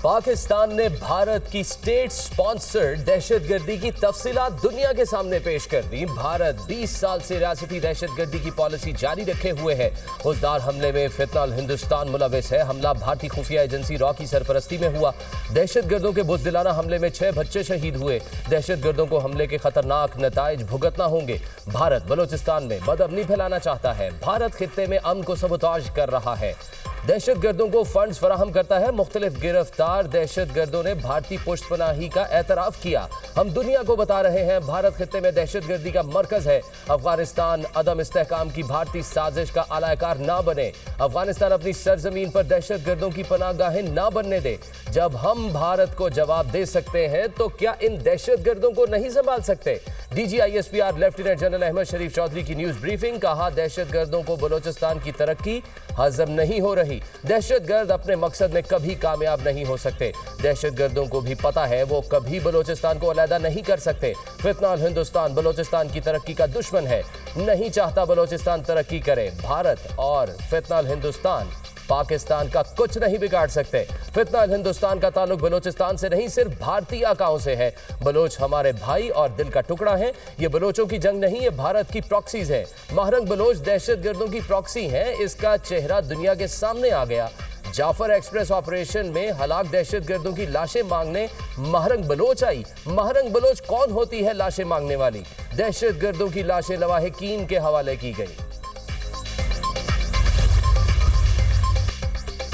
पाकिस्तान ने भारत की state sponsored दहशतगर्दी की तफसीलात दुनिया के सामने पेश कर दी। भारत 20 साल से रियासती दहशतगर्दी की पॉलिसी जारी रखे हुए है। फौजदार हमले में फितनाल हिंदुस्तान मुलविस है। हमला भारतीय खुफिया एजेंसी रॉ की सरपरस्ती में हुआ। दहशतगर्दों के बुज़दिलाना हमले में 6 बच्चे शहीद हुए। दहशतगर्दों को हमले के खतरनाक नताइज भुगतना होंगे। भारत बलोचिस्तान में बदअमनी फैलाना चाहता है। भारत खित्ते में अमन को सबोताज कर रहा है। दहशतगर्दों को फंड्स फराहम करता है। मुख्तलिफ गिरफ्तार दहशतगर्दों ने भारतीय पुष्टपनाही का एतराफ़ किया। हम दुनिया को बता रहे हैं भारत खित्ते में दहशतगर्दी का मरकज है। अफगानिस्तान अदम इस्तेहकाम की भारतीय साजिश का आलाकार ना बने। अफगानिस्तान अपनी सरजमीन पर दहशतगर्दों की पनाहगाहें ना बनने दे। जब हम भारत को जवाब दे सकते हैं तो क्या इन दहशतगर्दों को नहीं संभाल सकते? DGISPR लेफ्टिनेंट जनरल अहमद शरीफ चौधरी की न्यूज़ ब्रीफिंग। कहा, दहशतगर्दों को बलोचिस्तान की तरक्की हजम नहीं हो रही। दहशतगर्द अपने मकसद में कभी कामयाब नहीं हो सकते। दहशतगर्दों को भी पता है वो कभी बलोचिस्तान को अलहदा नहीं कर सकते। फितनाल हिंदुस्तान बलोचिस्तान की तरक्की का दुश्मन है, नहीं चाहता बलोचिस्तान तरक्की करे। भारत और फितनाल हिंदुस्तान पाकिस्तान का कुछ नहीं बिगाड़ सकते। फितनाल हिंदुस्तान का ताल्लुक बलोचिस्तान से नहीं, सिर्फ भारतीय आकाओं से है। बलोच हमारे भाई और दिल का टुकड़ा है। ये बलोचों की जंग नहीं, ये भारत की प्रॉक्सीज है। महरंग बलोच दहशतगर्दों की प्रॉक्सी हैं। इसका चेहरा दुनिया के सामने आ गया। जाफर एक्सप्रेस ऑपरेशन में हलाक दहशतगर्दों की लाशें मांगने महरंग बलोच आई। महरंग बलोच कौन होती है लाशें मांगने वाली? दहशतगर्दों की लाशें लवाहिकीन के हवाले की गई।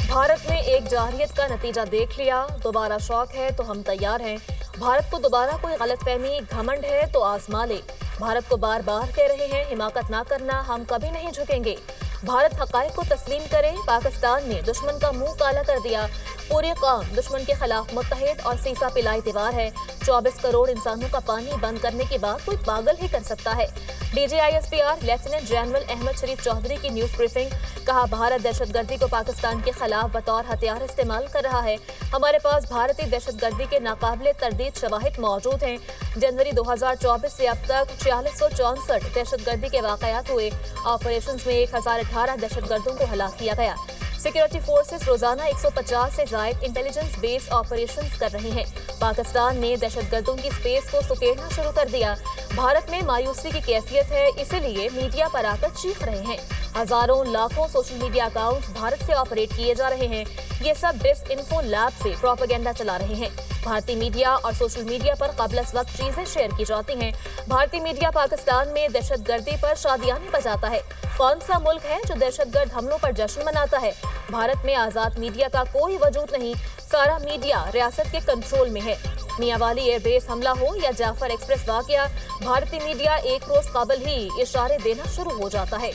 भारत ने एक जारहियत का नतीजा देख लिया। दोबारा शौक है तो हम तैयार हैं। भारत को दोबारा कोई गलतफहमी घमंड है तो आजमा ले। भारत को बार बार कह रहे हैं हिमाकत ना करना, हम कभी नहीं झुकेंगे। भारत हक़ाइक़ को तस्लीम करे। पाकिस्तान ने दुश्मन का मुंह काला कर दिया। पूरी कौम दुश्मन के खिलाफ मुत्तहिद और सीसा पिलाई दीवार है। 24 करोड़ इंसानों का पानी बंद करने की बात कोई पागल ही कर सकता है। DGISPR लेफ्टिनेंट जनरल अहमद शरीफ चौधरी की न्यूज़ ब्रीफिंग। कहा, भारत दहशतगर्दी को पाकिस्तान के खिलाफ बतौर हथियार इस्तेमाल कर रहा है। हमारे पास भारतीय दहशतगर्दी के नाकाबिले तरदीद शवाहिद मौजूद हैं। जनवरी 2024 से अब तक 4664 दहशतगर्दी के वाक़यात हुए। ऑपरेशंस में 1018 दहशतगर्दों को हलाक किया गया। सिक्योरिटी फोर्सेस रोजाना 150 से ज़ायद इंटेलिजेंस बेस ऑपरेशंस कर रही हैं। पाकिस्तान ने दहशतगर्दों की स्पेस को सुकेड़ना शुरू कर दिया। भारत में मायूसी की कैफियत है, इसीलिए मीडिया पर आकर चीख रहे हैं। हजारों लाखों सोशल मीडिया अकाउंट्स भारत से ऑपरेट किए जा रहे हैं। ये सब डिसइंफो लैब से प्रोपेगेंडा चला रहे हैं। भारतीय मीडिया और सोशल मीडिया पर क़ब्ल वक्त चीजें शेयर की जाती हैं। भारतीय मीडिया पाकिस्तान में दहशतगर्दी पर शादियाने बजाता है। कौन सा मुल्क है जो दहशतगर्द हमलों पर जश्न मनाता है? भारत में आज़ाद मीडिया का कोई वजूद नहीं। सारा मीडिया रियासत के कंट्रोल में है। मियांवाली एयरबेस हमला हो या जाफर एक्सप्रेस वाकया, भारतीय मीडिया एक रोज कबल ही इशारे देना शुरू हो जाता है।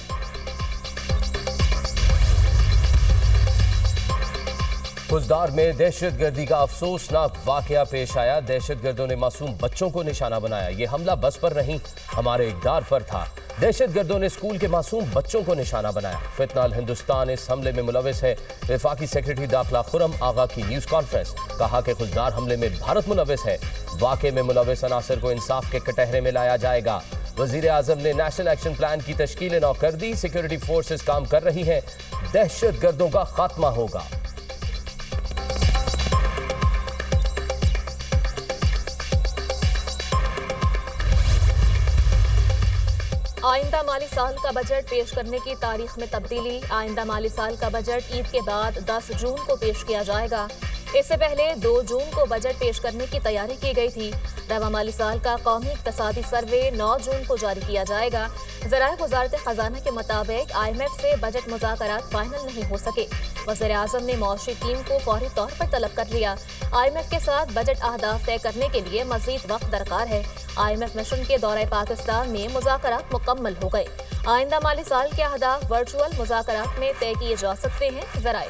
फौजदार में दहशतगर्दी का अफसोसनाक वाकया पेश आया। दहशतगर्दों ने मासूम बच्चों को निशाना बनाया। ये हमला बस पर नहीं, हमारे इक़दार पर था। दहशतगर्दों ने स्कूल के मासूम बच्चों को निशाना बनाया। फितनाल हिंदुस्तान इस हमले में मुलविस है। वफाकी सेक्रेटरी दाखिला खुरम आगा की न्यूज़ कॉन्फ्रेंस। कहा कि खुददार हमले में भारत मुलविस है। वाक़े में मुलविस अनासर को इंसाफ के कटहरे में लाया जाएगा। वज़ीर आज़म ने नेशनल एक्शन प्लान की तश्कील नौ कर दी। सिक्योरिटी फोर्सेस काम कर रही हैं। दहशतगर्दों का खात्मा होगा। आइंदा माली साल का बजट पेश करने की तारीख में तब्दीली। आइंदा माली साल का बजट ईद के बाद 10 जून को पेश किया जाएगा। इससे पहले 2 जून को बजट पेश करने की तैयारी की गई थी। रवा माली साल का कौमी इक़्तिसादी सर्वे 9 जून को जारी किया जाएगा। ज़राए वज़ारत ख़ज़ाना के मुताबिक IMF से बजट मुज़ाकरात फाइनल नहीं हो सके। वज़ीर आज़म ने मौशी टीम को फौरी तौर पर तलब कर लिया। IMF के साथ बजट अहदाफ तय करने के लिए मज़ीद वक्त दरकार है। IMF मिशन के दौरे पाकिस्तान में मुज़ाकरात मुकम्मल हो गए। आइंदा माली साल के अहदाफ वर्चुअल मुज़ाकरात में तय किए जा सकते हैं। ज़राए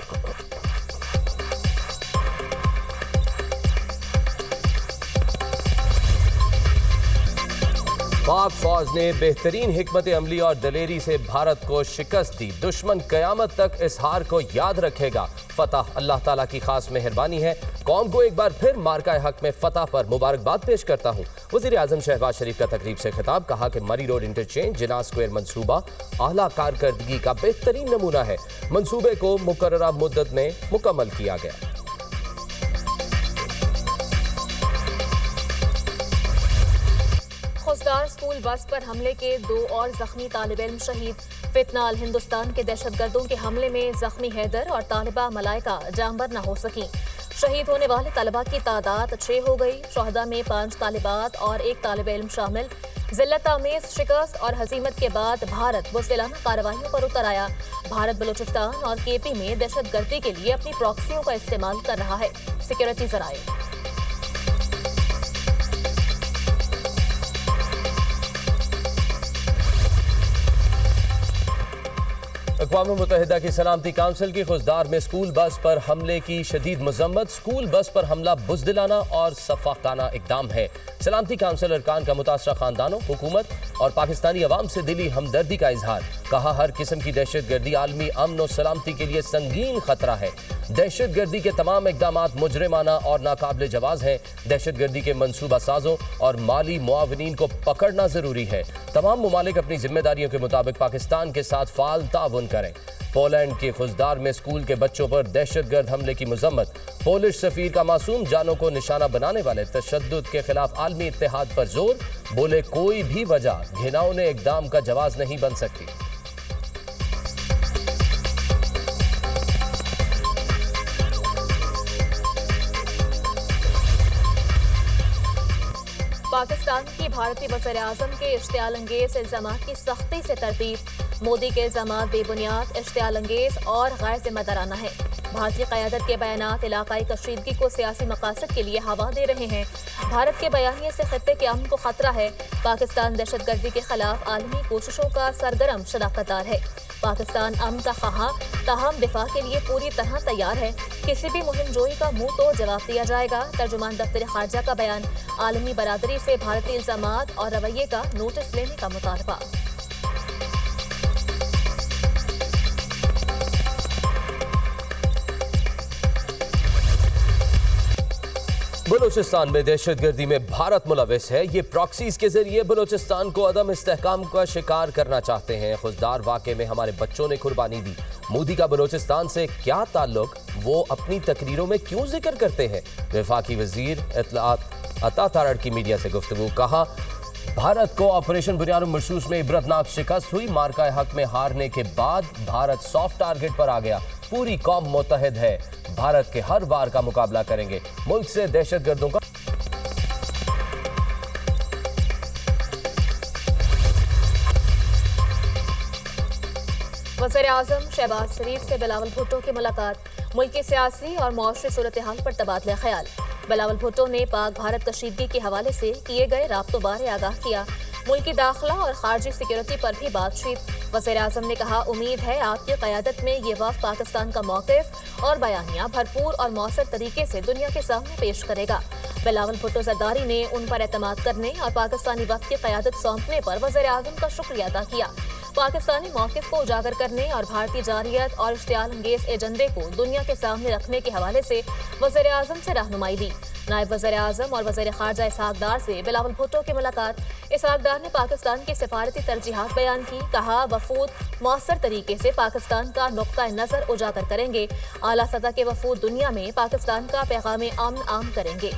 पाक फौज ने बेहतरीन हिकमत अमली और दलेरी से भारत को शिकस्त दी। दुश्मन कयामत तक इस हार को याद रखेगा। फतह अल्लाह ताला की खास मेहरबानी है। कौम को एक बार फिर मार्का हक में फतह पर मुबारकबाद पेश करता हूँ। वज़ीर आज़म शहबाज शरीफ का तकरीब से खिताब। कहा कि मरी रोड इंटरचेंज जिना स्क्वायर मंसूबा आला कारकर्दगी का बेहतरीन नमूना है। मंसूबे को मुकर्ररा मुद्दत में मुकम्मल किया गया। خوزدار स्कूल बस पर हमले के 2 और जख्मी तालिब इल्म शहीद। फितनाल हिंदुस्तान के दहशतगर्दों के हमले में जख्मी हैदर और तालिबा मलाइका जांबर न हो सकी। शहीद होने वाले तालिबा की तादाद 6 हो गई। शोहदा में 5 तालिबात और 1 तालिब इल्म शामिल। जिल्लत आमेज शिकस्त और हजीमत के बाद भारत बुज़दिलाना कार्रवाइयों पर उतर आया। भारत बलूचिस्तान और केपी में दहशतगर्दी के लिए अपनी प्रॉक्सियों का इस्तेमाल कर रहा है। सिक्योरिटी जराए। अक़वाम मुत्तहिदा की सलामती काउंसिल की खुजदार में स्कूल बस पर हमले की शदीद मजम्मत। स्कूल बस पर हमला बुज़दिलाना और सफ़ाकाना इक़दाम है। सलामती काउंसिल अरकान का मुतासरा खानदानों, हुकूमत और पाकिस्तानी अवाम से दिली हमदर्दी का इजहार। कहा, हर किस्म की दहशत गर्दी आलमी अमन और सलामती के लिए संगीन खतरा है। दहशत गर्दी के तमाम इक़दामात मुजरिमाना और नाकाबिल जवाज़ हैं। दहशत गर्दी के मनसूबा साजों और माली मुआविनीन को पकड़ना ज़रूरी है। तमाम मुमालिक अपनी जिम्मेदारियों के मुताबिक पाकिस्तान के साथ फ़ाल ताउन करें। पोलैंड के खुजदार में स्कूल के बच्चों पर दहशतगर्द हमले की मजम्मत। पोलिश सफीर का मासूम जानों को निशाना बनाने वाले तशद्दुद के खिलाफ आलमी इत्तेहाद पर जोर। बोले, कोई भी वजह घिनौने इक़दाम का जवाब नहीं बन सकती। पाकिस्तान की भारतीय वज़ीर-ए-आज़म के इश्तियाल अंगेज इल्ज़ामात की सख्ती से तरदीद। मोदी के इल्ज़ामात बेबुनियाद, इश्तियाल अंगेज और गैर जिम्मेदाराना है। भारतीय क़यादत के बयानात इलाकाई कशीदगी को सियासी मकासद के लिए हवा दे रहे हैं। भारत के बयानिए से खत्ते के अमन को खतरा है। पाकिस्तान दहशतगर्दी के खिलाफ आलमी कोशिशों का सरगर्म शराकतदार है। पाकिस्तान अमन का ख़्वाह, ताहम दिफा के लिए पूरी तरह तैयार है। किसी भी मुहिम जोई का मुंह तोड़ जवाब दिया जाएगा। तर्जुमान दफ्तर खारजा का बयान। आलमी बरादरी से भारतीय इल्ज़ामात और रवैये का नोटिस लेने का मुतालबा। बलूचिस्तान में दहशतगर्दी में भारत मुलविस है। ये प्रॉक्सीज के जरिए बलूचिस्तान को अदम इस्तेहकाम का शिकार करना चाहते हैं। खुजदार वाक़े में हमारे बच्चों ने कुर्बानी दी। मोदी का बलूचिस्तान से क्या ताल्लुक, वो अपनी तकरीरों में क्यों जिक्र करते हैं। वफाकी वजीर इत्तलात अता तारड़ की मीडिया से गुफ्तगू। कहा, भारत को ऑपरेशन बुनियाद मरसूस में इबरतनाक शिकस्त हुई। मार्का हक में हारने के बाद भारत सॉफ्ट टारगेट पर आ गया। पूरी कौम मुत्तहिद है। भारत के हर वार का मुकाबला करेंगे। मुल्क से दहशतगर्दों का वज़ीर-ए-आज़म शहबाज शरीफ से बिलावल भुट्टो की मुलाकात। मुल्की सियासी और मौसरी सूरत हाल पर तबादला ख्याल। बिलावल भुट्टो ने पाक भारत कशीदगी के हवाले से किए गए राब्तों बारे आगाह किया। मुल्की दाखिला और खारजी सिक्योरिटी पर भी बातचीत। वज़ीर-ए-आज़म ने कहा, उम्मीद है आपकी क़यादत में ये वफ़द पाकिस्तान का मौक़िफ़ और बयानिया भरपूर और मौसर तरीके से दुनिया के सामने पेश करेगा। बिलावल भुट्टो ज़रदारी ने उन पर एतमाद करने और पाकिस्तानी वफ़द की क़यादत सौंपने पर वज़ीर-ए-आज़म का शुक्रिया अदा किया। पाकिस्तानी मौक़िफ़ को उजागर करने और भारतीय जारियत और इश्तियाल अंगेज एजेंडे को दुनिया के सामने रखने के हवाले से वज़ीर-ए-आज़म से रहनुमाई ली। नायब वज़ीर-ए-आज़म और वज़ीर ख़ारजा इसहाक़ डार से बिलावल भुट्टो की मुलाकात। इसहाक़ डार ने पाकिस्तान की सिफारती तरजीहात बयान की। कहा, वफूद मौसर तरीके से पाकिस्तान का नुक्ता नज़र उजागर करेंगे। आला सतह के वफूद दुनिया में पाकिस्तान का पैगाम अमन आम करेंगे।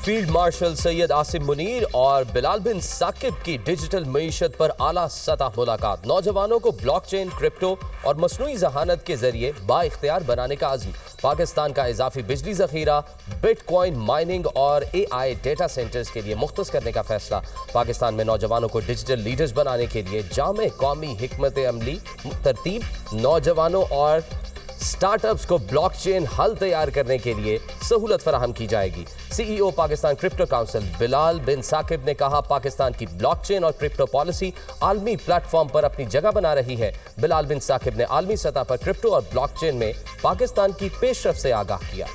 फील्ड मार्शल सैयद आसिम मुनीर और बिलाल बिन साकिब की डिजिटल मईशत पर आला सतह मुलाकात। नौजवानों को ब्लॉकचेन, क्रिप्टो और मसनूई जहानत के जरिए बाइख्तियार बनाने का अज़्म। पाकिस्तान का इजाफी बिजली जखीरा, बिटकॉइन माइनिंग और AI डेटा सेंटर्स के लिए मुख्तस करने का फैसला। पाकिस्तान में नौजवानों को डिजिटल लीडर्स बनाने के लिए जामे कौमी हिकमत अमली तरतीब। नौजवानों और स्टार्टअप्स को ब्लॉकचेन हल तैयार करने के लिए सहूलत फराहम की जाएगी। CEO Pakistan crypto council Bilal bin Saqib ने कहा, पाकिस्तान की ब्लॉकचेन और क्रिप्टो पॉलिसी आलमी प्लेटफॉर्म पर अपनी जगह बना रही है। बिलाल बिन साकिब ने आलमी सतह पर क्रिप्टो और ब्लॉकचेन में पाकिस्तान की पेशरफ से आगाह किया।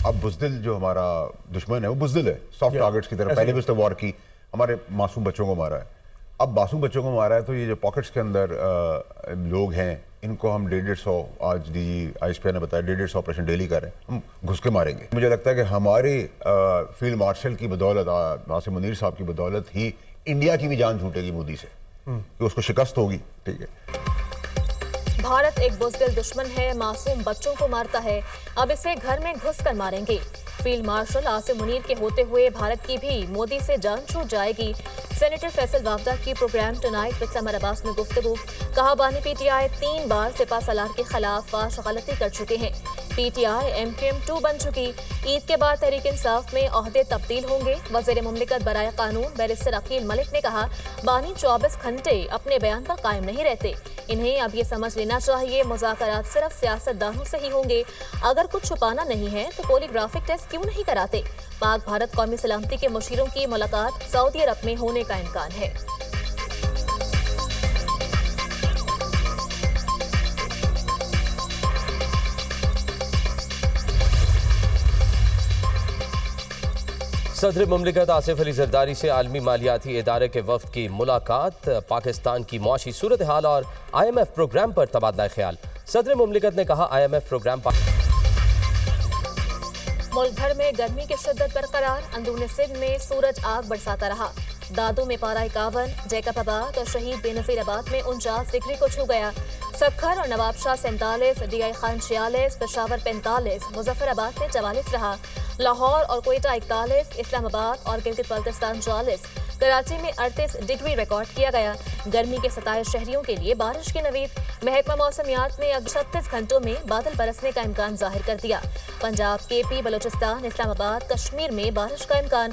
अब बुज़दिल जो हमारा दुश्मन है वो बुज़दिल है, सॉफ्ट टारगेट्स की तरह। पहले भी उसने वॉर की, हमारे मासूम बच्चों को मारा है। अब मासूम बच्चों को मारा है तो ये जो पॉकेट्स के अंदर लोग हैं, इनको हम 150 आज ISP ने बताया 150 ऑपरेशन डेली कर रहे हैं, हम घुस के मारेंगे। मुझे लगता है कि हमारे फील्ड मार्शल की बदौलत, आसिम मुनीर साहब की बदौलत ही इंडिया की भी जान छूटेगी मोदी से। कि उसको शिकस्त होगी, ठीक है। भारत एक बुज़दिल दुश्मन है, मासूम बच्चों को मारता है, अब इसे घर में घुस कर मारेंगे। फील्ड मार्शल आसिम मुनीर के होते हुए भारत की भी मोदी से जान छूट जाएगी। सेनेटर फैसल वावदा की program tonight with Samar Abbas में गुफ्तगू। कहा बानी पीटीआई 3 बार सिपा सलार के खिलाफ फाश गलती कर चुके हैं। पीटीआई एमकेएम 2 बन चुकी। ईद के बाद तहरीक इंसाफ में ओहदे तब्दील होंगे। वज़ीर मुमलिकत बराए कानून बैरिस्टर अकील मलिक ने कहा बानी 24 घंटे अपने बयान पर कायम नहीं रहते। इन्हें अब ये समझ लेना चाहिए मुज़ाकरात सिर्फ सियासतदानों से ही होंगे। अगर कुछ छुपाना नहीं है तो पॉलीग्राफिक टेस्ट क्यों नहीं कराते। पाक भारत कौमी सलामती के मुशीरों की मुलाकात सऊदी अरब में होने का इम्कान है। सदर मुमलिकत आसिफ अली जरदारी से आलमी मालियाती इदारे के वफ्द की मुलाकात। पाकिस्तान की मौशी सूरत हाल और IMF प्रोग्राम पर तबादला ख्याल। सदर मुमलिकत ने कहा IMF प्रोग्राम मुल्क भर में गर्मी की शिद्दत बरकरार। अंदरूनी सिंध में सूरज आग बरसाता रहा। दादू में पारा 51, जैकबाबाद और शहीद बेनज़ीराबाद में 49 डिग्री को छू गया। सखर और नवाबशाह 47, DI खान 46, पेशावर 45, मुजफ्फराबाद में 44 रहा। लाहौर और कोयटा 41, इस्लामाबाद और गिलगित बल्तिस्तान 44, कराची में 38 डिग्री रिकॉर्ड किया गया। गर्मी के 27 शहरियों के लिए बारिश की नवीद। महकमा मौसमियात ने अगले 36 घंटों में बादल बरसने का इम्कान जाहिर कर दिया। पंजाब, KP, बलूचिस्तान, इस्लामाबाद, कश्मीर में बारिश का इम्कान।